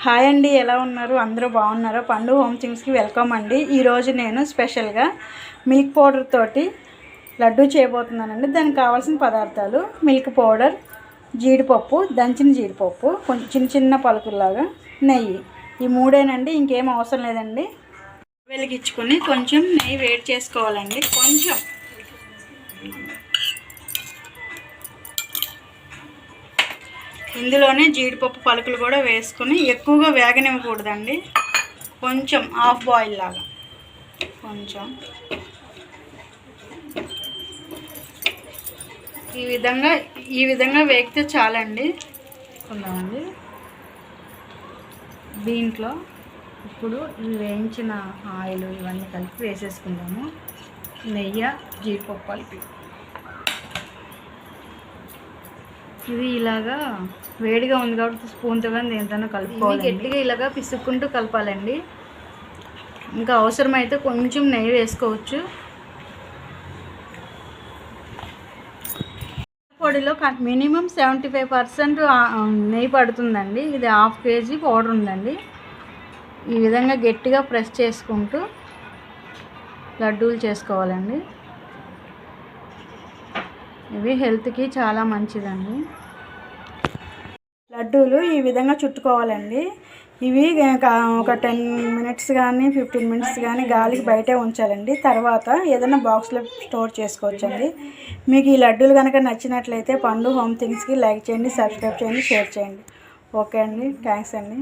Hi అండి, ఎలా ఉన్నారు? అందరూ బాగున్నారా? పండు హోమ్ థింగ్స్కి వెల్కమ్ అండి. ఈరోజు నేను స్పెషల్గా మిల్క్ పౌడర్ తోటి లడ్డు చేయబోతున్నానండి. దానికి కావాల్సిన పదార్థాలు మిల్క్ పౌడర్, జీడిపప్పు, దంచిన జీడిపప్పు, కొంచెం చిన్న చిన్న పలుకుల్లాగా, నెయ్యి. ఈ మూడేనండి, ఇంకేం అవసరం లేదండి. వెలిగించుకొని కొంచెం నెయ్యి వేడి చేసుకోవాలండి. కొంచెం ఇందులోనే జీడిపప్పు పలుకులు కూడా వేసుకొని ఎక్కువగా వేగనివ్వకూడదండి. కొంచెం హాఫ్ బాయిల్ లాగా కొంచెం ఈ విధంగా వేగితే చాలండి. కొందామండి. దీంట్లో ఇప్పుడు ఈ వేయించిన ఆయిల్ ఇవన్నీ కలిపి వేసేసుకుందాము. నెయ్యి, జీడిపప్పు కలిపి ఇది ఇలాగా వేడిగా ఉంది కాబట్టి స్పూన్తో కానీ దేంతోనో కలుపుకోవాలి. గట్టిగా ఇలాగా పిసుక్కుంటూ కలపాలండి. ఇంకా అవసరమైతే కొంచెం నెయ్యి వేసుకోవచ్చు. పొడిలో మినిమం 75% నెయ్యి పడుతుందండి. ఇది హాఫ్ కేజీ పౌడర్ ఉందండి. ఈ విధంగా గట్టిగా ప్రెస్ చేసుకుంటూ లడ్డూలు చేసుకోవాలండి. ఇవి హెల్త్కి చాలా మంచిదండి. లడ్డూలు ఈ విధంగా చుట్టుకోవాలండి. ఇవి ఒక 10 మినిట్స్ కానీ 15 మినిట్స్ కానీ గాలికి బయటే ఉంచాలండి. తర్వాత ఏదైనా బాక్స్లో స్టోర్ చేసుకోవచ్చండి. మీకు ఈ లడ్డూలు కనుక నచ్చినట్లయితే పండు హోమ్ థింగ్స్కి లైక్ చేయండి, సబ్స్క్రైబ్ చేయండి, షేర్ చేయండి. ఓకే అండి, థ్యాంక్స్ అండి.